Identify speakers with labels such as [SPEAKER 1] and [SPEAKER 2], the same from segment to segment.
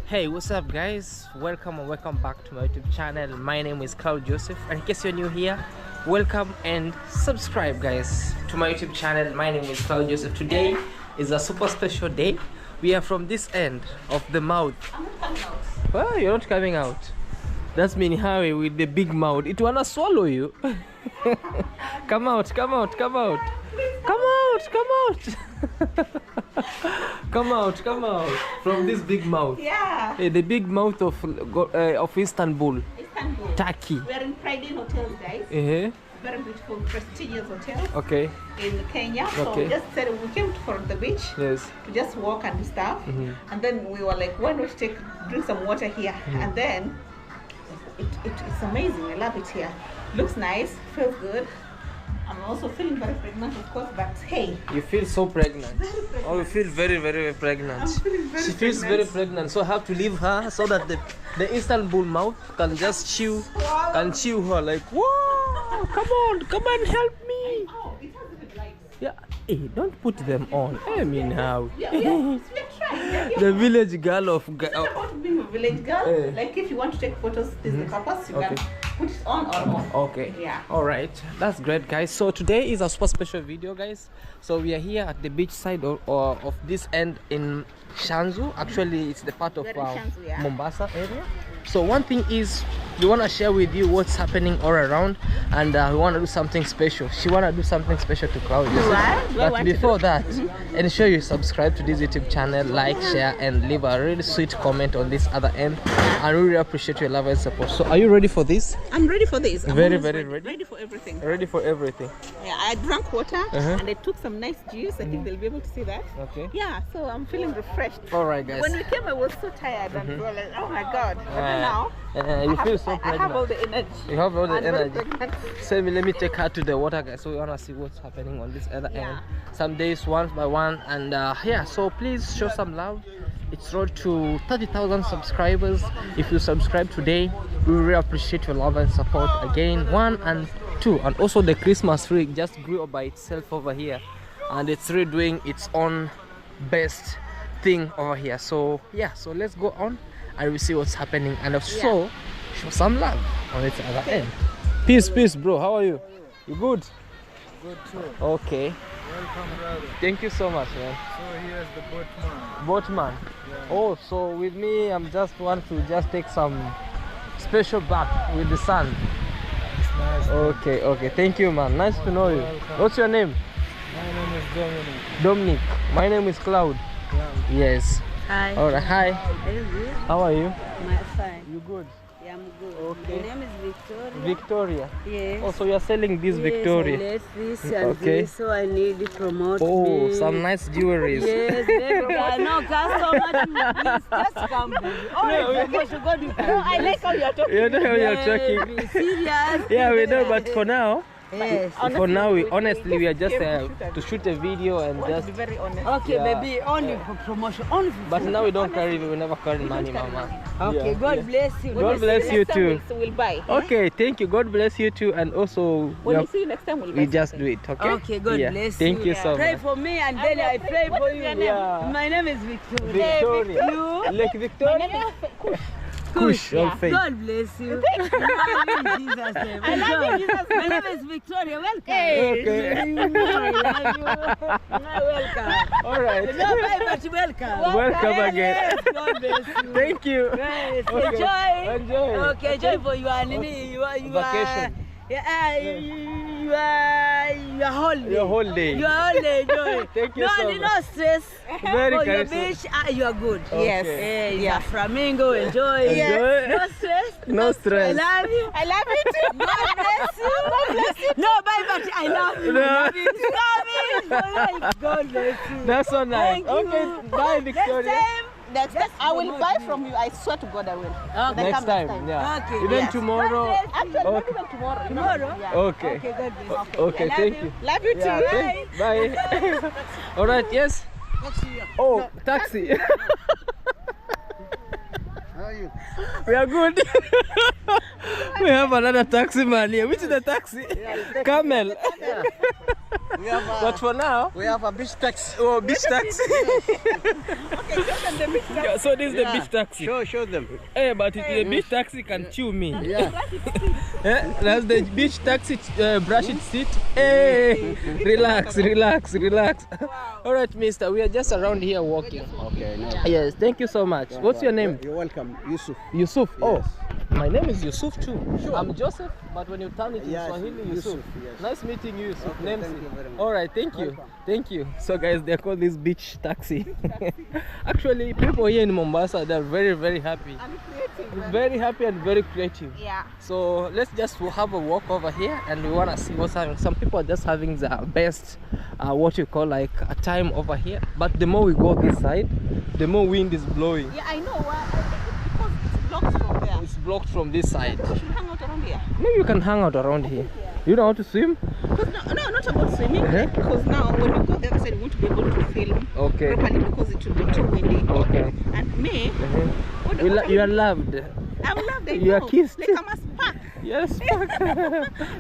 [SPEAKER 1] Hey, what's up guys? Welcome and welcome back to my YouTube channel. My name is Claude Joseph, and in case you're new here, welcome and subscribe guys to my YouTube channel. My name is Claude Joseph. Today is a super special day. We are from this end of the mouth.
[SPEAKER 2] I'm not coming out.
[SPEAKER 1] Well, you're not coming out. That's Mini Harry with the big mouth. It wanna swallow you. Come out, come out, come out. Come out, come out. Come out, come out from this big mouth.
[SPEAKER 2] Yeah.
[SPEAKER 1] The big mouth of Istanbul.
[SPEAKER 2] Istanbul.
[SPEAKER 1] Turkey.
[SPEAKER 2] We are in Pride Inn Hotels, guys.
[SPEAKER 1] Uh-huh.
[SPEAKER 2] Very beautiful, prestigious hotel.
[SPEAKER 1] Okay.
[SPEAKER 2] In Kenya. So
[SPEAKER 1] Okay.
[SPEAKER 2] we just said we came for the beach.
[SPEAKER 1] Yes.
[SPEAKER 2] To just walk and stuff. And then we were like, why not drink some water here? And then it's amazing. I love it here. Looks nice, feels good. I'm also feeling very pregnant, of course, but hey.
[SPEAKER 1] You feel so pregnant.
[SPEAKER 2] Very pregnant.
[SPEAKER 1] Oh, you feel very, very pregnant.
[SPEAKER 2] I'm feeling very
[SPEAKER 1] She feels very pregnant, so I have to leave her so that the Istanbul mouth can just chew her like, whoa, come on, help me.
[SPEAKER 2] Oh, it has even lights.
[SPEAKER 1] Yeah, hey, don't put them on. I mean, how?
[SPEAKER 2] Yeah, we are trying.
[SPEAKER 1] The village girl of.
[SPEAKER 2] It's not about being a village girl. Like if you want to take photos, this is the purpose. You can put it on or off.
[SPEAKER 1] Okay.
[SPEAKER 2] Yeah.
[SPEAKER 1] All right. That's great, guys. So today is a super special video, guys. So we are here at the beach side of this end in Shanzu. Actually, it's the part of
[SPEAKER 2] We're in Shanzu, yeah.
[SPEAKER 1] Mombasa area. So one thing is, we want to share with you what's happening all around, and we want to do something special. She want to do something special to Claude. But before that, ensure you subscribe to this YouTube channel, like, share, and leave a really sweet comment on this other end. I really appreciate your love and support. So are you ready for this?
[SPEAKER 2] I'm ready for this. I'm
[SPEAKER 1] Very
[SPEAKER 2] always
[SPEAKER 1] ready.
[SPEAKER 2] Ready for everything.
[SPEAKER 1] Ready for everything.
[SPEAKER 2] Yeah, I drank water and I took some nice juice. I think they'll be able to see that.
[SPEAKER 1] Okay.
[SPEAKER 2] Yeah, so I'm feeling refreshed.
[SPEAKER 1] All right, guys.
[SPEAKER 2] When we came, I was so tired and we were like, oh my god. But now,
[SPEAKER 1] you feel so
[SPEAKER 2] I have all
[SPEAKER 1] pregnant.
[SPEAKER 2] the energy.
[SPEAKER 1] You have all the
[SPEAKER 2] I'm very
[SPEAKER 1] energy.
[SPEAKER 2] pregnant.
[SPEAKER 1] So let me take her to the water, guys. So we wanna see what's happening on this other end. Some days one by one, and yeah. So please show some love. It's road to 30,000 subscribers. If you subscribe today, we really appreciate your love and support. Again, 1 and 2, and also the Christmas tree just grew up by itself over here, and it's really doing its own best thing over here. So yeah, so let's go on and we see what's happening, and also show some love on its other end. Peace, bro. How are you? You good?
[SPEAKER 3] Good too.
[SPEAKER 1] Okay.
[SPEAKER 3] Welcome, brother.
[SPEAKER 1] Thank you so much, man.
[SPEAKER 3] So here's the boatman.
[SPEAKER 1] Boatman.
[SPEAKER 3] Yeah.
[SPEAKER 1] Oh, so with me, I'm just want to just take some special bath with the sun.
[SPEAKER 3] It's nice.
[SPEAKER 1] Okay. Thank you, man. Nice to know you.
[SPEAKER 3] Welcome.
[SPEAKER 1] What's your name?
[SPEAKER 3] My name is Dominic.
[SPEAKER 1] Dominic. My name is Claude.
[SPEAKER 3] Yeah.
[SPEAKER 1] Yes.
[SPEAKER 4] Hi.
[SPEAKER 1] All right. Hi.
[SPEAKER 4] Are you good?
[SPEAKER 1] How are you?
[SPEAKER 4] My fine.
[SPEAKER 1] You good?
[SPEAKER 4] Yeah, I'm good.
[SPEAKER 1] Okay.
[SPEAKER 4] My name is Victoria.
[SPEAKER 1] Victoria.
[SPEAKER 4] Yes.
[SPEAKER 1] Oh, so you are selling this
[SPEAKER 4] Yes,
[SPEAKER 1] Victoria.
[SPEAKER 4] I left this and
[SPEAKER 1] Okay.
[SPEAKER 4] this, so I need to promote
[SPEAKER 1] Oh,
[SPEAKER 4] me.
[SPEAKER 1] some nice jewelries.
[SPEAKER 4] Yes, baby girl. No, customer, please just come. Oh, promotion, God, you can.
[SPEAKER 2] No, I like how you're talking.
[SPEAKER 1] You know how you're
[SPEAKER 4] Yes,
[SPEAKER 1] talking.
[SPEAKER 4] be serious.
[SPEAKER 1] Yeah, we know, but for now,
[SPEAKER 4] Yes.
[SPEAKER 1] for now, we honestly we are just
[SPEAKER 2] came
[SPEAKER 1] to shoot a video and
[SPEAKER 2] I want
[SPEAKER 1] just.
[SPEAKER 2] to be very honest.
[SPEAKER 4] Okay,
[SPEAKER 1] Yeah.
[SPEAKER 4] baby, only for promotion, only for
[SPEAKER 1] But now we don't carry, we never carry money, mama.
[SPEAKER 4] Okay,
[SPEAKER 1] Yeah,
[SPEAKER 4] God
[SPEAKER 1] yeah.
[SPEAKER 4] bless you.
[SPEAKER 1] God bless you
[SPEAKER 2] Next time
[SPEAKER 1] too.
[SPEAKER 2] We'll buy.
[SPEAKER 1] Okay, thank you. God bless you too, and also
[SPEAKER 2] When we see you next time, we'll buy.
[SPEAKER 1] we just do it. Okay.
[SPEAKER 4] Okay, God
[SPEAKER 1] Yeah.
[SPEAKER 4] bless
[SPEAKER 1] Thank you
[SPEAKER 4] you.
[SPEAKER 1] so
[SPEAKER 4] Pray
[SPEAKER 1] much.
[SPEAKER 4] for me and then I pray
[SPEAKER 2] What
[SPEAKER 4] for
[SPEAKER 2] is
[SPEAKER 4] you.
[SPEAKER 2] your name?
[SPEAKER 1] Yeah.
[SPEAKER 4] My name is Victoria.
[SPEAKER 1] Victoria.
[SPEAKER 4] You?
[SPEAKER 1] Like Victoria. Kush, all fake.
[SPEAKER 4] God bless you. I love you in Jesus' name.
[SPEAKER 2] I love you in Jesus'
[SPEAKER 4] My name is Victoria. Welcome.
[SPEAKER 1] Okay.
[SPEAKER 4] I love you. Welcome.
[SPEAKER 1] All right.
[SPEAKER 4] No, very much welcome.
[SPEAKER 1] Welcome again.
[SPEAKER 4] Yes, God bless you.
[SPEAKER 1] Thank you.
[SPEAKER 4] Yes,
[SPEAKER 1] Okay.
[SPEAKER 4] enjoy.
[SPEAKER 1] Enjoy.
[SPEAKER 4] Okay, enjoy for you and me. You are
[SPEAKER 1] Vacation.
[SPEAKER 4] you are holiday.
[SPEAKER 1] Your whole day.
[SPEAKER 4] You are holiday. Enjoy.
[SPEAKER 1] Thank you
[SPEAKER 4] no,
[SPEAKER 1] so
[SPEAKER 4] no
[SPEAKER 1] much.
[SPEAKER 4] stress.
[SPEAKER 1] Very
[SPEAKER 4] For your
[SPEAKER 1] kind.
[SPEAKER 4] beach, you are good.
[SPEAKER 2] Yes.
[SPEAKER 1] Okay.
[SPEAKER 4] Yeah, flamingo, enjoy.
[SPEAKER 1] Enjoy.
[SPEAKER 4] No stress.
[SPEAKER 1] No
[SPEAKER 4] I
[SPEAKER 1] stress.
[SPEAKER 4] love you.
[SPEAKER 2] I love you too.
[SPEAKER 4] God bless you. God bless you. No, bye, but I love you.
[SPEAKER 1] No.
[SPEAKER 4] Love you. Love you. God bless you.
[SPEAKER 1] That's so nice.
[SPEAKER 4] Thank you.
[SPEAKER 1] Okay. Bye, Victoria.
[SPEAKER 4] Next time.
[SPEAKER 2] Next time, I will
[SPEAKER 4] promote
[SPEAKER 2] buy
[SPEAKER 4] me.
[SPEAKER 2] from you. I swear to God, I will.
[SPEAKER 4] Okay.
[SPEAKER 2] They
[SPEAKER 1] Next
[SPEAKER 2] come
[SPEAKER 1] time. Yeah.
[SPEAKER 4] Okay,
[SPEAKER 1] Even
[SPEAKER 4] yes.
[SPEAKER 1] tomorrow.
[SPEAKER 2] Actually, not
[SPEAKER 1] Okay.
[SPEAKER 2] even tomorrow.
[SPEAKER 4] Tomorrow?
[SPEAKER 2] Yeah.
[SPEAKER 1] Okay.
[SPEAKER 4] Okay, God bless you.
[SPEAKER 1] Okay.
[SPEAKER 4] I love
[SPEAKER 1] Thank
[SPEAKER 4] you.
[SPEAKER 1] you.
[SPEAKER 2] Love you too.
[SPEAKER 1] Yeah, bye. All right. Yes. Oh, taxi.
[SPEAKER 3] How are you?
[SPEAKER 1] We are good. We have another taxi man here. Which is the taxi? Camel.
[SPEAKER 3] We have a,
[SPEAKER 1] But for now,
[SPEAKER 3] we have a beach taxi.
[SPEAKER 1] oh, beach taxi.
[SPEAKER 2] Okay, show them the beach taxi.
[SPEAKER 1] Yeah, so this is the beach taxi.
[SPEAKER 3] Show them.
[SPEAKER 1] Hey, but the beach taxi can chew me.
[SPEAKER 3] Yeah.
[SPEAKER 1] That's the beach taxi brush it seat. Hey, relax, relax, relax. All right, mister, we are just around here walking.
[SPEAKER 3] Okay. No.
[SPEAKER 1] Yes, thank you so much. What's your name?
[SPEAKER 3] You're welcome, Yusuf.
[SPEAKER 1] Yusuf. Oh,
[SPEAKER 3] Yes.
[SPEAKER 1] my name is Yusuf too. I'm Joseph, but when you turn it in
[SPEAKER 3] Yes,
[SPEAKER 1] Swahili, Yusuf.
[SPEAKER 3] Yusuf, yes.
[SPEAKER 1] Nice meeting you, Yusuf.
[SPEAKER 3] Okay,
[SPEAKER 1] Name's
[SPEAKER 3] thank you very much.
[SPEAKER 1] All right, thank you.
[SPEAKER 3] Welcome.
[SPEAKER 1] Thank you. So guys, they call this beach taxi. Actually, people here in Mombasa, they're very, very happy.
[SPEAKER 2] And creative.
[SPEAKER 1] Very happy and very creative.
[SPEAKER 2] Yeah.
[SPEAKER 1] So let's just have a walk over here and we want to see what's happening. Some people are just having the best, what you call like a time over here. But the more we go this side, the more wind is blowing.
[SPEAKER 2] Yeah, I know. Because it's blocked from there.
[SPEAKER 1] It's blocked from this side.
[SPEAKER 2] We should hang out around here.
[SPEAKER 1] Maybe you can hang out around here. You know how to swim?
[SPEAKER 2] Because no, not about swimming. Because now when you go the other side, you won't be able to film
[SPEAKER 1] Okay.
[SPEAKER 2] properly because it will be too windy.
[SPEAKER 1] Okay.
[SPEAKER 2] And me, what
[SPEAKER 1] You are loved.
[SPEAKER 2] I'm loved. I
[SPEAKER 1] You are
[SPEAKER 2] know.
[SPEAKER 1] kissed.
[SPEAKER 2] Like I'm a spark.
[SPEAKER 1] Yes.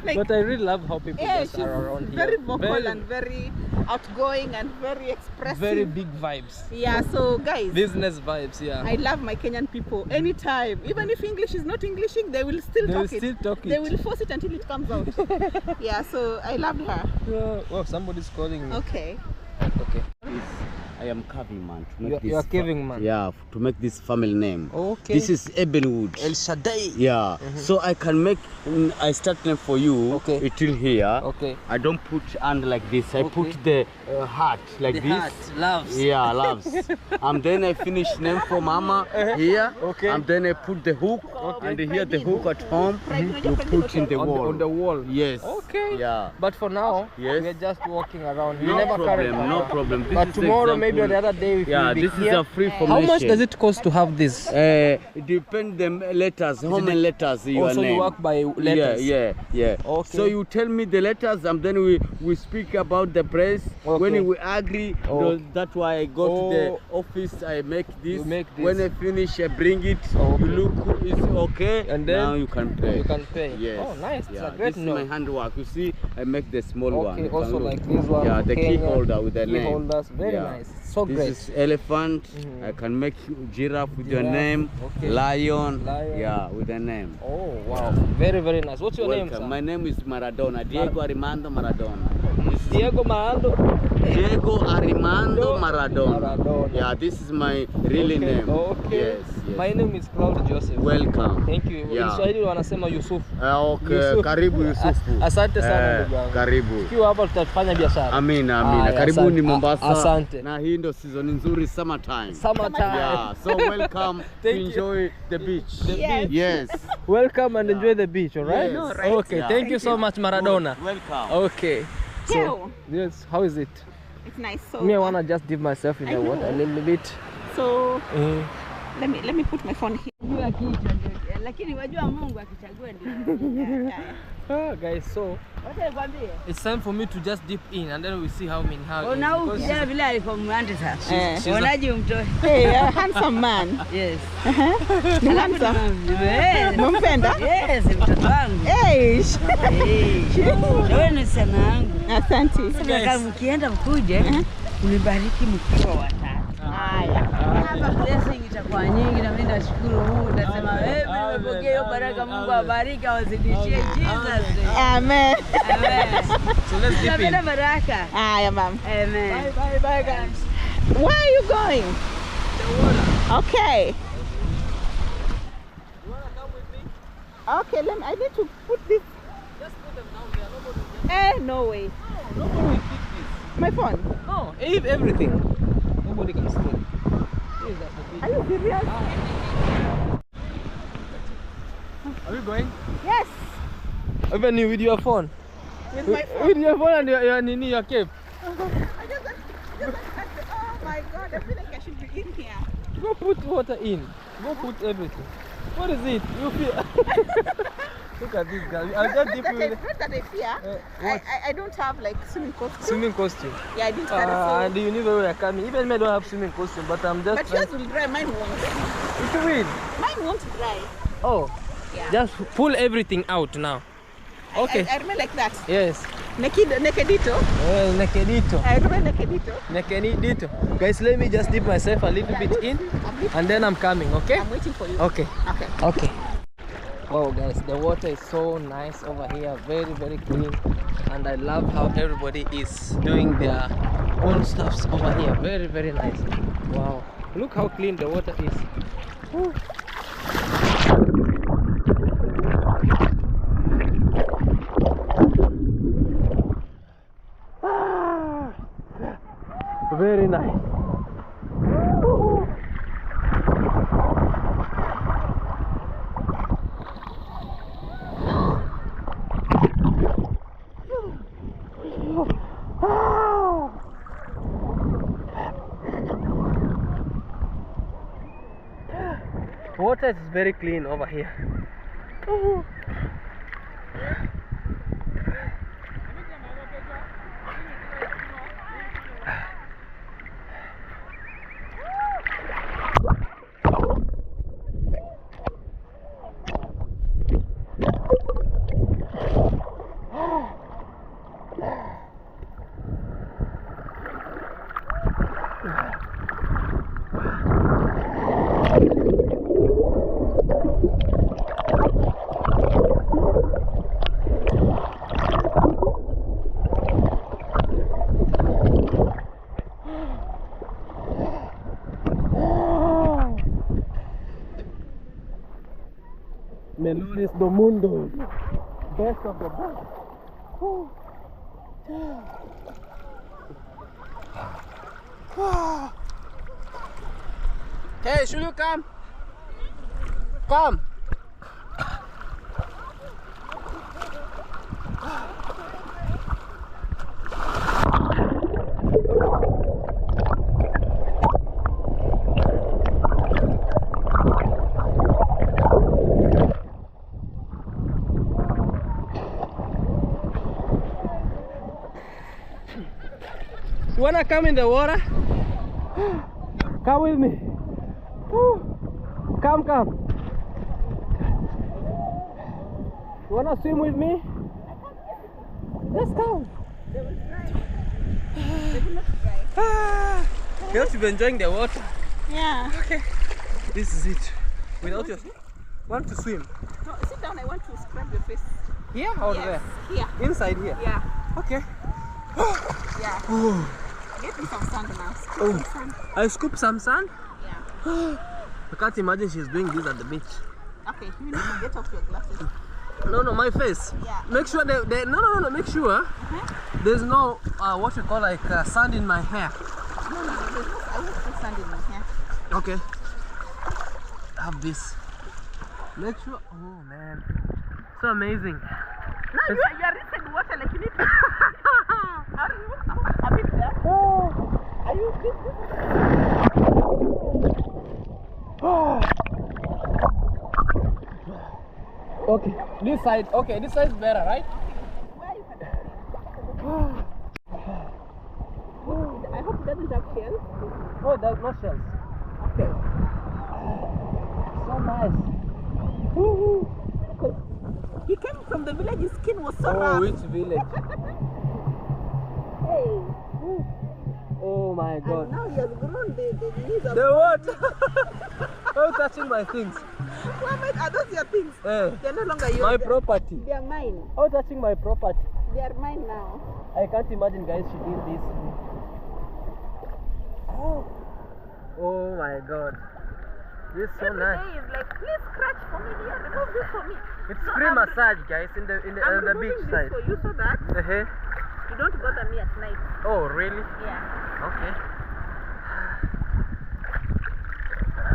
[SPEAKER 2] Like,
[SPEAKER 1] But I really love how people
[SPEAKER 2] yeah,
[SPEAKER 1] just
[SPEAKER 2] she's
[SPEAKER 1] are around here.
[SPEAKER 2] very vocal and very outgoing and very expressive.
[SPEAKER 1] very big vibes.
[SPEAKER 2] Yeah, so guys,
[SPEAKER 1] Business vibes, yeah.
[SPEAKER 2] I love my Kenyan people anytime. Even if English is not Englishing, they will still
[SPEAKER 1] They will
[SPEAKER 2] talk it.
[SPEAKER 1] still talk
[SPEAKER 2] They
[SPEAKER 1] it.
[SPEAKER 2] will force it until it comes out. Yeah, so I loved her.
[SPEAKER 1] Oh, somebody's calling me.
[SPEAKER 2] Okay.
[SPEAKER 1] Okay.
[SPEAKER 3] I am carving man. To make
[SPEAKER 1] You are
[SPEAKER 3] this
[SPEAKER 1] caving man.
[SPEAKER 3] Yeah, to make this family name.
[SPEAKER 1] Okay.
[SPEAKER 3] This is Ebenwood.
[SPEAKER 1] El Shaddai.
[SPEAKER 3] Yeah. So I can make. I start name for you.
[SPEAKER 1] Okay.
[SPEAKER 3] Till here.
[SPEAKER 1] Okay.
[SPEAKER 3] I don't put hand like this. I
[SPEAKER 1] Okay.
[SPEAKER 3] put the heart like
[SPEAKER 1] The
[SPEAKER 3] this.
[SPEAKER 1] heart, loves.
[SPEAKER 3] Yeah, loves. And then I finish name for mama here.
[SPEAKER 1] Okay.
[SPEAKER 3] And then I put the hook. And here the hook at home. You put in the wall.
[SPEAKER 1] On the wall.
[SPEAKER 3] Yes.
[SPEAKER 1] Okay.
[SPEAKER 3] Yeah.
[SPEAKER 1] But for now,
[SPEAKER 3] Yes.
[SPEAKER 1] we are just walking around. We
[SPEAKER 3] No
[SPEAKER 1] never carry
[SPEAKER 3] problem. No
[SPEAKER 1] it.
[SPEAKER 3] problem. This
[SPEAKER 1] But
[SPEAKER 3] is the
[SPEAKER 1] tomorrow, maybe
[SPEAKER 3] example.
[SPEAKER 1] the other day, if
[SPEAKER 3] Yeah,
[SPEAKER 1] we'll be
[SPEAKER 3] this
[SPEAKER 1] here.
[SPEAKER 3] is a free formation.
[SPEAKER 1] How much does it cost to have this?
[SPEAKER 3] It depends the letters, how many letters your
[SPEAKER 1] Also,
[SPEAKER 3] name.
[SPEAKER 1] you work by letters.
[SPEAKER 3] Yeah.
[SPEAKER 1] Okay.
[SPEAKER 3] So you tell me the letters and then we speak about the price.
[SPEAKER 1] Okay.
[SPEAKER 3] When we agree,
[SPEAKER 1] Okay.
[SPEAKER 3] that's why I go to the office, I make this.
[SPEAKER 1] You make this.
[SPEAKER 3] When I finish, I bring it.
[SPEAKER 1] Okay.
[SPEAKER 3] You look, it's okay.
[SPEAKER 1] And then
[SPEAKER 3] now you can pay.
[SPEAKER 1] You can pay.
[SPEAKER 3] Yes.
[SPEAKER 1] Oh, nice.
[SPEAKER 3] Yeah.
[SPEAKER 1] It's a great
[SPEAKER 3] This is my
[SPEAKER 1] note.
[SPEAKER 3] handwork. You see, I make the small one.
[SPEAKER 1] Okay,
[SPEAKER 3] You can
[SPEAKER 1] also
[SPEAKER 3] look.
[SPEAKER 1] like this one.
[SPEAKER 3] Yeah, the key
[SPEAKER 1] Kenya,
[SPEAKER 3] holder with the
[SPEAKER 1] key
[SPEAKER 3] name.
[SPEAKER 1] holders. Very
[SPEAKER 3] Yeah.
[SPEAKER 1] nice. So
[SPEAKER 3] This
[SPEAKER 1] great.
[SPEAKER 3] is elephant. I can make giraffe with your
[SPEAKER 1] Giraffe,
[SPEAKER 3] name.
[SPEAKER 1] okay.
[SPEAKER 3] Lion.
[SPEAKER 1] Lion.
[SPEAKER 3] Yeah, with the name.
[SPEAKER 1] Oh, wow. Very, very nice. What's your name,
[SPEAKER 3] Welcome.
[SPEAKER 1] sir?
[SPEAKER 3] My name is Maradona. Diego Armando Maradona.
[SPEAKER 1] Diego Maando.
[SPEAKER 3] Diego Armando Maradona.
[SPEAKER 1] Maradona.
[SPEAKER 3] Yeah, this is my really
[SPEAKER 1] Okay,
[SPEAKER 3] name.
[SPEAKER 1] okay.
[SPEAKER 3] Yes.
[SPEAKER 1] My name is Claude Joseph.
[SPEAKER 3] Welcome.
[SPEAKER 1] Thank you. In
[SPEAKER 3] Yeah.
[SPEAKER 1] Swahili wanasema Yusuf.
[SPEAKER 3] Okay,
[SPEAKER 1] Yusuf.
[SPEAKER 3] karibu Yusufu.
[SPEAKER 1] Asante sana ndugu yangu.
[SPEAKER 3] Karibu.
[SPEAKER 1] Tukiwa hapa tutafanya biashara.
[SPEAKER 3] Amina,
[SPEAKER 1] Haya,
[SPEAKER 3] amina. Karibuni
[SPEAKER 1] asante.
[SPEAKER 3] Mombasa.
[SPEAKER 1] Asante.
[SPEAKER 3] Na hii ndo season nzuri, summertime.
[SPEAKER 1] Summertime.
[SPEAKER 3] Yeah, so welcome to
[SPEAKER 1] Thank you.
[SPEAKER 3] enjoy the beach.
[SPEAKER 1] The beach.
[SPEAKER 3] Yes.
[SPEAKER 1] Welcome and enjoy the beach, all right?
[SPEAKER 3] Yes. No,
[SPEAKER 2] right.
[SPEAKER 1] Okay,
[SPEAKER 3] Yeah.
[SPEAKER 1] thank you so much, Maradona.
[SPEAKER 3] Welcome.
[SPEAKER 1] Okay. So, yes, how is it?
[SPEAKER 2] It's nice. So
[SPEAKER 1] Me, I wanna just dip myself in the water a little bit.
[SPEAKER 2] So let me put my phone here.
[SPEAKER 4] Jua kichwa ndio. Lakini wajua Mungu akichagua ndio.
[SPEAKER 1] Guys, so
[SPEAKER 4] Wacha nikwambie.
[SPEAKER 1] it's time for me to just dip in and then we see how many how.
[SPEAKER 4] Ona huyu kijana vile alikuwa mwande sasa.
[SPEAKER 1] she's a-
[SPEAKER 4] Unaje umtoe?
[SPEAKER 2] Hey, a handsome man.
[SPEAKER 4] Yes.
[SPEAKER 2] Ni handsome. Unampenda?
[SPEAKER 4] Yes, mtoto wangu.
[SPEAKER 2] Hey.
[SPEAKER 4] Wewe ni sana yangu.
[SPEAKER 2] Asante.
[SPEAKER 1] Yes.
[SPEAKER 4] Kama mkienda mkuje, unibariki mkiwa watatu.
[SPEAKER 2] Haya.
[SPEAKER 4] Hapa blessing itakuwa nyingi na mimi nashukuru Mungu, nasema wewe nimepokea hiyo baraka, Mungu awabariki awazidishie Jesus.
[SPEAKER 2] Amen.
[SPEAKER 4] Amen.
[SPEAKER 1] So let's dip in.
[SPEAKER 4] Napenda baraka.
[SPEAKER 2] Haya, ma'am.
[SPEAKER 4] Amen.
[SPEAKER 2] Bye, guys. Where are you going? Okay. Okay, I need to put this.
[SPEAKER 1] Just put them down there. Nobody.
[SPEAKER 2] No way.
[SPEAKER 1] No, nobody will pick this.
[SPEAKER 2] My phone.
[SPEAKER 1] No, everything. Nobody can steal. This is at the beach.
[SPEAKER 2] Are you serious?
[SPEAKER 1] Are we going?
[SPEAKER 2] Yes.
[SPEAKER 1] Even you with your phone.
[SPEAKER 2] With my phone.
[SPEAKER 1] With your phone and your cape.
[SPEAKER 2] Oh my God! I feel like I should be in here.
[SPEAKER 1] Go put water in. Go put everything. What is it? You feel? Look at this guy. I'll just dip you in.
[SPEAKER 2] Not that I fear.
[SPEAKER 1] What?
[SPEAKER 2] I don't have like swimming costume.
[SPEAKER 1] Swimming costume.
[SPEAKER 2] Yeah, I didn't carry so.
[SPEAKER 1] And you never were coming. Even me, I don't have swimming costume, but I'm just.
[SPEAKER 2] But yours will dry. Mine won't.
[SPEAKER 1] It will.
[SPEAKER 2] Mine won't dry.
[SPEAKER 1] Oh.
[SPEAKER 2] Yeah.
[SPEAKER 1] Just pull everything out now. Okay.
[SPEAKER 2] I remain like that.
[SPEAKER 1] Yes.
[SPEAKER 2] Nekedito.
[SPEAKER 1] Nekedito.
[SPEAKER 2] Nekedito.
[SPEAKER 1] Nekedito. Guys, let me just dip myself a little bit in, and then I'm coming. Okay?
[SPEAKER 2] I'm waiting for you.
[SPEAKER 1] Okay.
[SPEAKER 2] Okay.
[SPEAKER 1] Okay. Wow, guys, the water is so nice over here. Very, very clean, and I love how everybody is doing their own stuffs over here. Very, very nice. Wow. Look how clean the water is. Woo. Very nice. Water is very clean over here. Melores do mundo, best of the best. Hey, should you come? Come. You wanna come in the water? Come with me. Come. You wanna swim with me? Let's go. You have to be enjoying the water.
[SPEAKER 2] Yeah.
[SPEAKER 1] Okay. This is it. Without your want to swim?
[SPEAKER 2] No, sit down. I want to scrub your face.
[SPEAKER 1] Here or
[SPEAKER 2] Yes,
[SPEAKER 1] there?
[SPEAKER 2] here.
[SPEAKER 1] Inside here?
[SPEAKER 2] Yeah.
[SPEAKER 1] Okay.
[SPEAKER 2] Yeah.
[SPEAKER 1] Oh.
[SPEAKER 2] Get me some sand now. Scoop
[SPEAKER 1] Oh.
[SPEAKER 2] some sand.
[SPEAKER 1] I scoop some sand?
[SPEAKER 2] Yeah.
[SPEAKER 1] I can't imagine she's doing this at the beach.
[SPEAKER 2] Okay, you need to get off your glasses.
[SPEAKER 1] No, my face.
[SPEAKER 2] Yeah.
[SPEAKER 1] Make sure no, make sure there's no what you call like sand in my hair.
[SPEAKER 2] No, I won't put sand in my hair.
[SPEAKER 1] Okay. Have this. Make sure. Oh man, so amazing.
[SPEAKER 2] No, you are inside water like you need to. Are you? A bit there. Are you?
[SPEAKER 1] Okay, this side. Okay, this side is better, right?
[SPEAKER 2] I hope it doesn't have shells.
[SPEAKER 1] Oh, there's no shells.
[SPEAKER 2] Okay.
[SPEAKER 1] So nice.
[SPEAKER 2] Because he came from the village, his skin was so
[SPEAKER 1] Oh,
[SPEAKER 2] rough.
[SPEAKER 1] which village?
[SPEAKER 2] Hey.
[SPEAKER 1] Oh my God.
[SPEAKER 2] And now he has grown the knees of
[SPEAKER 1] The what? Oh, touching my things.
[SPEAKER 2] Are those your things?
[SPEAKER 1] Eh,
[SPEAKER 2] They're no longer yours.
[SPEAKER 1] my property.
[SPEAKER 2] They are mine.
[SPEAKER 1] Oh, touching my property.
[SPEAKER 2] They are mine now.
[SPEAKER 1] I can't imagine, guys, she did this. Oh my God. This is so
[SPEAKER 2] Every
[SPEAKER 1] nice.
[SPEAKER 2] day is like, please scratch for me here, remove this for me.
[SPEAKER 1] It's
[SPEAKER 2] So
[SPEAKER 1] free
[SPEAKER 2] I'm
[SPEAKER 1] massage, guys, in the
[SPEAKER 2] I'm
[SPEAKER 1] beach
[SPEAKER 2] removing
[SPEAKER 1] side.
[SPEAKER 2] this for you so that you don't bother me at night.
[SPEAKER 1] Oh, really?
[SPEAKER 2] Yeah.
[SPEAKER 1] Okay.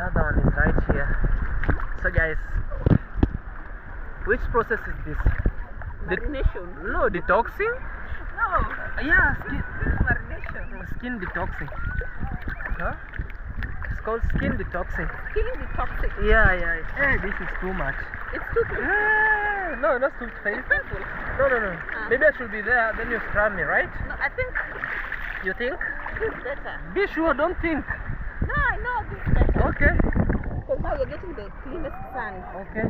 [SPEAKER 1] Another one is right here. So, guys, which process is this?
[SPEAKER 2] Marination.
[SPEAKER 1] No, detoxing?
[SPEAKER 2] No.
[SPEAKER 1] Yeah,
[SPEAKER 2] This is marination.
[SPEAKER 1] skin detoxing. Huh? It's called skin detoxing.
[SPEAKER 2] Skin detoxing.
[SPEAKER 1] Yeah. Hey, this is too much.
[SPEAKER 2] It's too painful.
[SPEAKER 1] No, not too painful.
[SPEAKER 2] It's painful.
[SPEAKER 1] No. Maybe I should be there, then you scrub me, right?
[SPEAKER 2] No, I think
[SPEAKER 1] You think?
[SPEAKER 2] this is better.
[SPEAKER 1] Be sure, don't think.
[SPEAKER 2] No, I know this is better.
[SPEAKER 1] Okay.
[SPEAKER 2] Because now you're getting the cleanest sand.
[SPEAKER 1] Okay.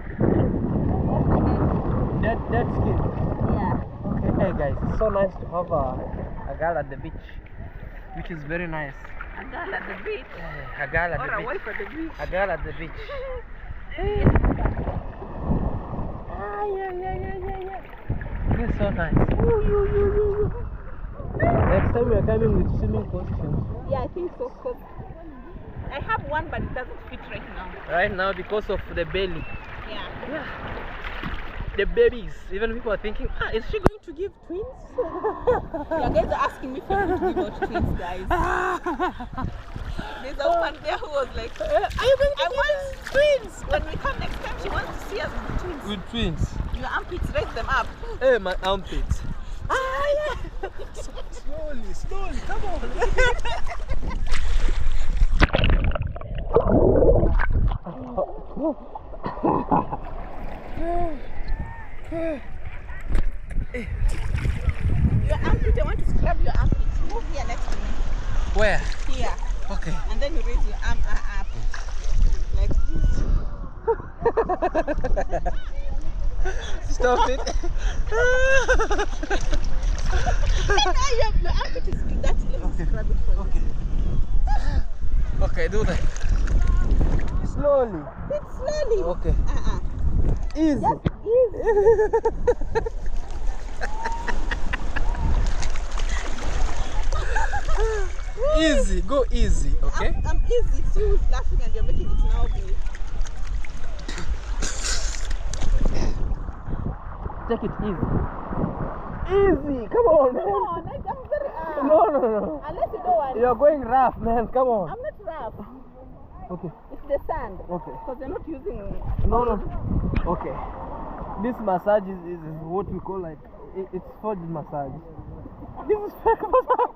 [SPEAKER 1] Dead skin.
[SPEAKER 2] Yeah.
[SPEAKER 1] Hey guys, it's so nice to have a girl at the beach, which is very nice.
[SPEAKER 2] A girl at the beach.
[SPEAKER 1] A girl at
[SPEAKER 2] Or
[SPEAKER 1] the
[SPEAKER 2] a
[SPEAKER 1] beach.
[SPEAKER 2] wife at the beach.
[SPEAKER 1] A girl at the beach. This is so nice. Next time we are coming with swimming costumes.
[SPEAKER 2] Yeah, I think so. 'Cause I have one, but it doesn't fit right now.
[SPEAKER 1] Right now because of the belly.
[SPEAKER 2] Yeah.
[SPEAKER 1] The babies. Even people are thinking, is she going to give twins?
[SPEAKER 2] Yeah, guys are asking me if I'm going to give out twins, guys. There's a woman there who was like,
[SPEAKER 1] Are you going to
[SPEAKER 2] I
[SPEAKER 1] give
[SPEAKER 2] want twins. When we come next time, she wants to see us with twins.
[SPEAKER 1] with twins?
[SPEAKER 2] Your armpits, raise them up.
[SPEAKER 1] Hey, my armpits.
[SPEAKER 2] Yeah.
[SPEAKER 1] Slowly, come on.
[SPEAKER 2] Your armpit, I want to scrub your armpits. Move here next to me.
[SPEAKER 1] Where?
[SPEAKER 2] Here.
[SPEAKER 1] Okay.
[SPEAKER 2] And then you raise your arm up. Like this.
[SPEAKER 1] Stop it.
[SPEAKER 2] Now your armpit is big. Let me scrub it for you.
[SPEAKER 1] Okay, do that. Slowly.
[SPEAKER 2] It's slowly.
[SPEAKER 1] Okay. Easy.
[SPEAKER 2] Just easy.
[SPEAKER 1] Easy. Go easy. Okay.
[SPEAKER 2] I'm easy. See who's laughing and you're making it now big.
[SPEAKER 1] Take it easy. Easy. Come on, man.
[SPEAKER 2] Come on, I'm very
[SPEAKER 1] No.
[SPEAKER 2] Unless you don't want.
[SPEAKER 1] You're going rough, man. Come on.
[SPEAKER 2] I'm not rough.
[SPEAKER 1] Okay.
[SPEAKER 2] It's the sand.
[SPEAKER 1] Okay.
[SPEAKER 2] Because they're not using.
[SPEAKER 1] No. Okay. This massage is what we call like it's forged massage. This is fake massage.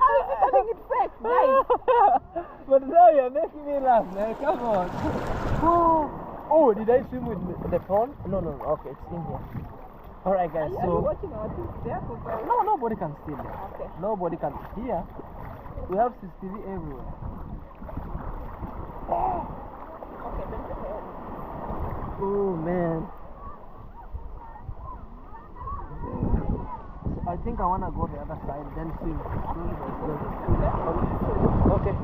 [SPEAKER 2] I think it's fake, guys.
[SPEAKER 1] But now you're making me laugh, man. Come on. Oh, did I swim with the phone? No. Okay, it's in here. All right, guys.
[SPEAKER 2] Are you watching our things there?
[SPEAKER 1] No, nobody can steal it.
[SPEAKER 2] Okay.
[SPEAKER 1] Nobody can. Here, we have CCTV everywhere.
[SPEAKER 2] Okay, bend your head.
[SPEAKER 1] Oh man. I think I wanna go the other side, then swim. Okay.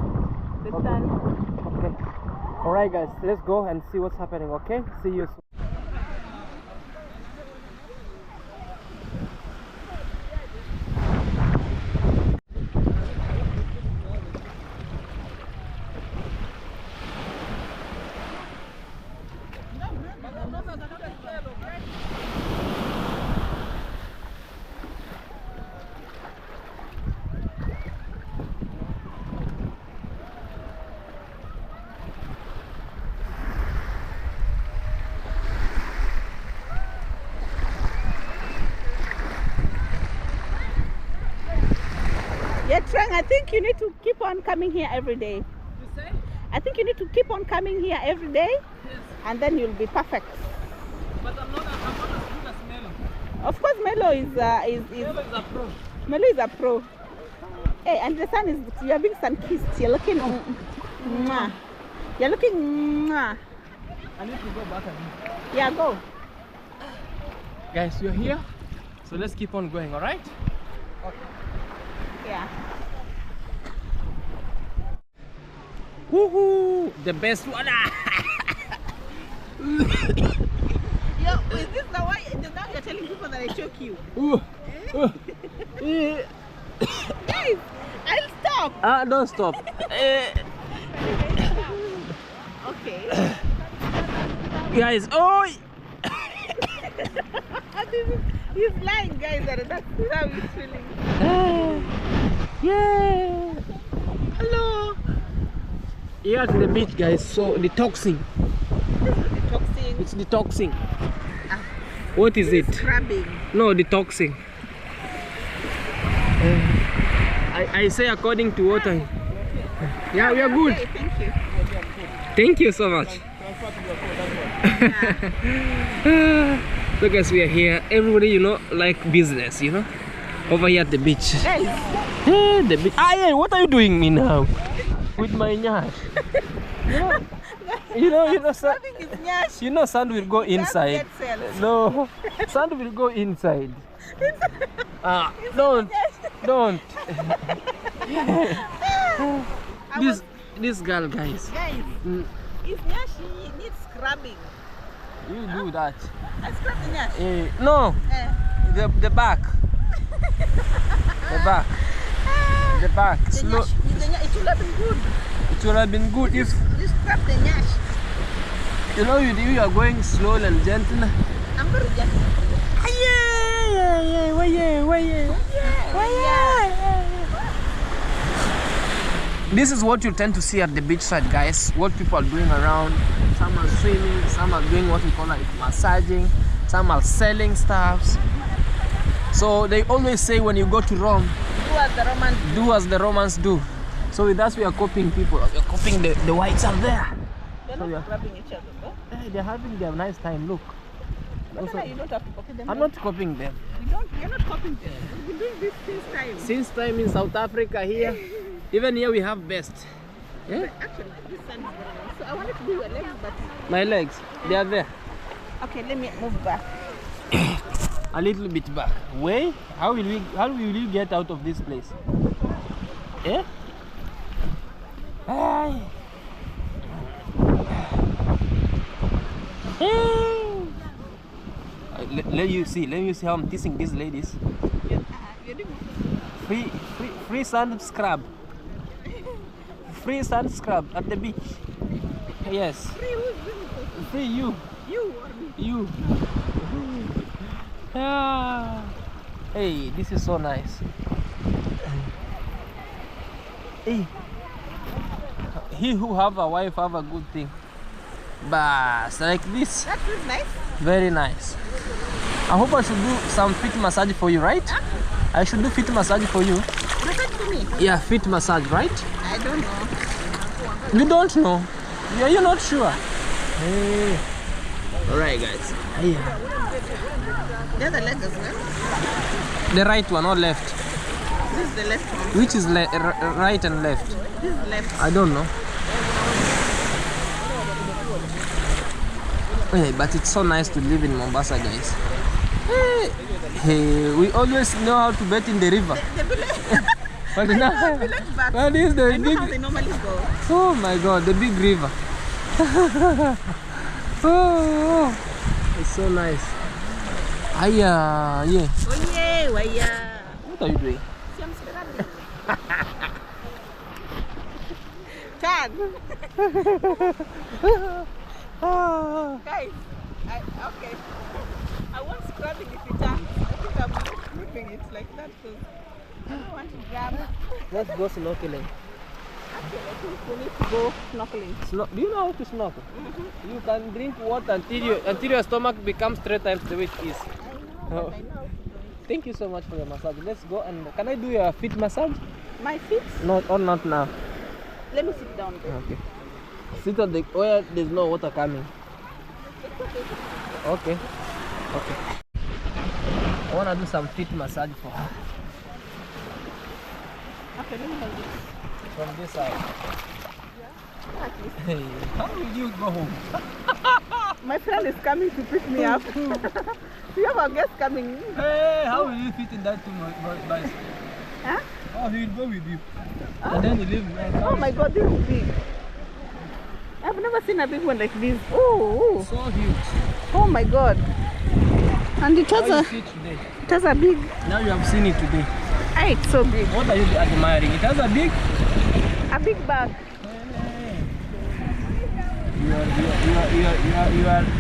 [SPEAKER 2] The sand.
[SPEAKER 1] Okay. Alright guys, let's go and see what's happening, okay? See you soon.
[SPEAKER 2] Yeah, Trang, I think you need to keep on coming here every day.
[SPEAKER 1] You say?
[SPEAKER 2] I think you need to keep on coming here every day,
[SPEAKER 1] Yes.
[SPEAKER 2] and then you'll be perfect.
[SPEAKER 1] But I'm not as good as Melo.
[SPEAKER 2] Of course, Melo is
[SPEAKER 1] Melo is a pro.
[SPEAKER 2] Melo is a pro. Hey, and the sun is, you're being sun-kissed. You're looking, mwah. You're looking, mwah.
[SPEAKER 1] I need to go back again.
[SPEAKER 2] Yeah, go.
[SPEAKER 1] Guys, you're here, so let's keep on going, alright?
[SPEAKER 2] Yeah.
[SPEAKER 1] Woohoo! The best one!
[SPEAKER 2] Yo, is this the way? Now you're telling people that I choke you. Guys, I'll stop.
[SPEAKER 1] Don't stop.
[SPEAKER 2] Okay.
[SPEAKER 1] Guys, oh!
[SPEAKER 2] He's lying, guys. That's how he's feeling.
[SPEAKER 1] Yeah! Hello! Here at the beach, guys, so detoxing.
[SPEAKER 2] Detoxing.
[SPEAKER 1] It's detoxing. What is it?
[SPEAKER 2] Scrubbing.
[SPEAKER 1] No, detoxing. I say according to what I... Yeah, we are good.
[SPEAKER 2] Okay, thank you.
[SPEAKER 1] Thank you so much. So guys, we are here. Everybody, you know, like business, you know, over here at the beach.
[SPEAKER 2] Guys,
[SPEAKER 1] Yeah, the beach. Yeah, what are you doing me now? With my nyash? You know, sir.
[SPEAKER 2] scrubbing is Nyash.
[SPEAKER 1] You know sand will go inside.
[SPEAKER 2] Get cells.
[SPEAKER 1] No, sand will go inside. Don't. This girl, guys.
[SPEAKER 2] Guys, if Nyash needs scrubbing,
[SPEAKER 1] You do that.
[SPEAKER 2] I scrub the Nyash.
[SPEAKER 1] No, the back. The back. The back.
[SPEAKER 2] The
[SPEAKER 1] Slow.
[SPEAKER 2] Nyash, it would have been good.
[SPEAKER 1] It would have been good if
[SPEAKER 2] You scrub the Nyash.
[SPEAKER 1] you know you are going slow and gentle.
[SPEAKER 2] I'm very gentle.
[SPEAKER 1] This is what you tend to see at the beach side, guys. What people are doing around. Some are swimming, some are doing what we call like massaging, some are selling stuffs. So they always say when you go to Rome, do as the Romans do. So with us we are copying people. We are copying the whites are there.
[SPEAKER 2] They're
[SPEAKER 1] So
[SPEAKER 2] not
[SPEAKER 1] we are-
[SPEAKER 2] scrubbing each other, though.
[SPEAKER 1] They're having their nice time. Look. Also,
[SPEAKER 2] You don't have to copy them.
[SPEAKER 1] I'm not copying them.
[SPEAKER 2] You're not copying them. We've been doing this since time.
[SPEAKER 1] Since time in South Africa here, even here we have best. Yeah?
[SPEAKER 2] Actually, this sun is very nice. So I wanted to do your legs, but
[SPEAKER 1] My legs, they are there.
[SPEAKER 2] okay, let me move back.
[SPEAKER 1] A little bit back. Way? How will you get out of this place? Yeah? Ay. Let you see how I'm teasing these ladies.
[SPEAKER 2] You're doing
[SPEAKER 1] Free sand scrub. Free sand scrub at the beach. Yes. Free you.
[SPEAKER 2] you or me.
[SPEAKER 1] You. Ah. Hey, this is so nice. Hey. He who have a wife have a good thing. But like this.
[SPEAKER 2] That feels nice.
[SPEAKER 1] Very nice. I hope I should do some feet massage for you, right? I should do feet massage for you.
[SPEAKER 2] Massage for me.
[SPEAKER 1] Yeah, feet massage, right?
[SPEAKER 2] I don't know.
[SPEAKER 1] You don't know? Yeah, you're not sure. Hey. Alright, guys. Hey.
[SPEAKER 2] The other leg as well.
[SPEAKER 1] The right one or left?
[SPEAKER 2] This is the left one.
[SPEAKER 1] Which is right and left?
[SPEAKER 2] This is left.
[SPEAKER 1] I don't know. Hey, but it's so nice to live in Mombasa, guys. Hey, we always know how to bet in the river.
[SPEAKER 2] The village.
[SPEAKER 1] But now,
[SPEAKER 2] Back.
[SPEAKER 1] what is the
[SPEAKER 2] I know how they
[SPEAKER 1] big?
[SPEAKER 2] normally go.
[SPEAKER 1] Oh my God, the big river. Oh, it's so nice. Yeah.
[SPEAKER 2] Oh yeah, why yeah.
[SPEAKER 1] What are you doing?
[SPEAKER 2] See, I'm scrubbing. Chad. Guys, okay. I want scrubbing if it turns. I think I'm not flipping it like that because I don't want to grab.
[SPEAKER 1] Let's go snorkeling.
[SPEAKER 2] Actually, I think we need to go snorkeling.
[SPEAKER 1] Do you know how to snorkel? You can drink water until your stomach becomes 3 times the way it is. Oh.
[SPEAKER 2] I know.
[SPEAKER 1] Thank you so much for your massage. Let's go and can I do your feet massage?
[SPEAKER 2] My feet?
[SPEAKER 1] Not now.
[SPEAKER 2] Let me sit down there.
[SPEAKER 1] Okay. Sit on the where there's no water coming. Okay. I wanna do some feet massage for her.
[SPEAKER 2] Okay, let me hold this.
[SPEAKER 1] From this side.
[SPEAKER 2] At least.
[SPEAKER 1] Hey, how will you go home?
[SPEAKER 2] My friend is coming to pick me up. We have a guest coming.
[SPEAKER 1] Hey, how will you fit in that two bicycle?
[SPEAKER 2] Huh?
[SPEAKER 1] Oh, he will go with you. And then you leave me.
[SPEAKER 2] Oh my God, this is big. I've never seen a big one like this. Oh,
[SPEAKER 1] So huge.
[SPEAKER 2] oh my God. And it
[SPEAKER 1] How
[SPEAKER 2] has
[SPEAKER 1] you
[SPEAKER 2] a,
[SPEAKER 1] see it today?
[SPEAKER 2] it has a big.
[SPEAKER 1] Now you have seen it today.
[SPEAKER 2] Ah, it's so big.
[SPEAKER 1] What are you admiring? It has a big.
[SPEAKER 2] A big bag.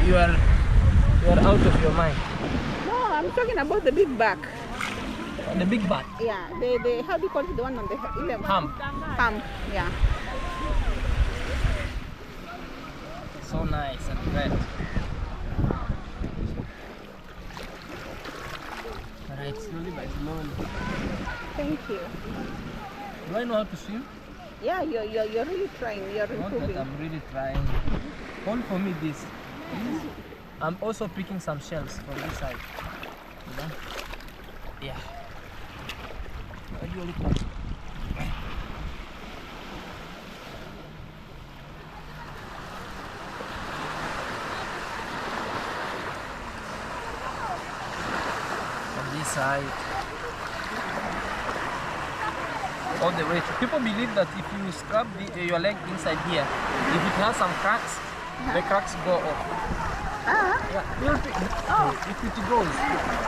[SPEAKER 1] You are out of your mind.
[SPEAKER 2] No, I'm talking about the big back.
[SPEAKER 1] The big bat.
[SPEAKER 2] Yeah, the how do you call it? The one on the
[SPEAKER 1] Hump.
[SPEAKER 2] Hump. Yeah.
[SPEAKER 1] So nice and red. Alright, slowly by slowly.
[SPEAKER 2] Thank you.
[SPEAKER 1] Do I know how to swim?
[SPEAKER 2] Yeah, you're really trying. You're
[SPEAKER 1] Not that
[SPEAKER 2] improving.
[SPEAKER 1] I'm really trying. Hold for me this. I'm also picking some shells from this side. Yeah. Where do you look at? side. All the way. People believe that if you scrub your leg inside here, if it has some cracks, the cracks go off. Yeah, if it goes,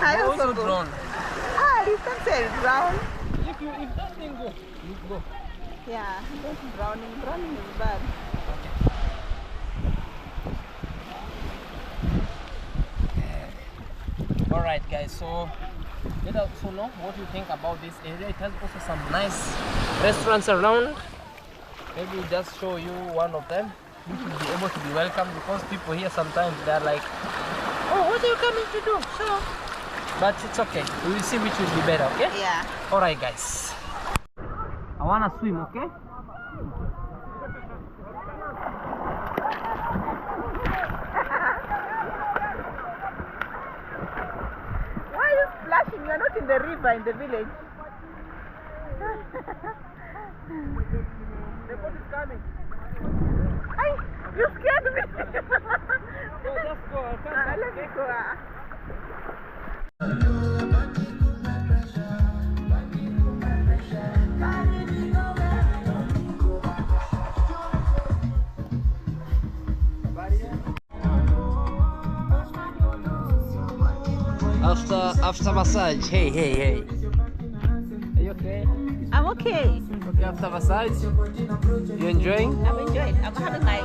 [SPEAKER 2] I
[SPEAKER 1] you
[SPEAKER 2] also
[SPEAKER 1] also
[SPEAKER 2] go.
[SPEAKER 1] drown.
[SPEAKER 2] You can say drown.
[SPEAKER 1] If that thing goes, you go.
[SPEAKER 2] Yeah, that's drowning. Drowning is bad.
[SPEAKER 1] Alright guys, so let us also know what you think about this area. It has also some nice restaurants around. Maybe we'll just show you one of them. You should be able to be welcome, because people here sometimes they're like, oh, what are you coming to do? So, but it's okay. We will see which will be better, okay?
[SPEAKER 2] Yeah.
[SPEAKER 1] Alright guys. I wanna swim, okay?
[SPEAKER 2] Why are you splashing? You're not in the river in the village.
[SPEAKER 1] The boat is coming.
[SPEAKER 2] Hey, you scared me.
[SPEAKER 1] So just go, I'll come back,
[SPEAKER 2] Let me
[SPEAKER 1] okay?
[SPEAKER 2] go.
[SPEAKER 1] After massage, hey. Are you okay?
[SPEAKER 2] I'm okay.
[SPEAKER 1] Okay, after massage, you enjoying?
[SPEAKER 2] I'm enjoying. I'm having my.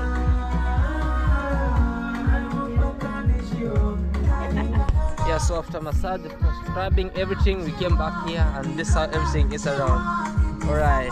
[SPEAKER 1] Yeah, so after massage, scrubbing everything, we came back here, and this is how everything is around. Alright.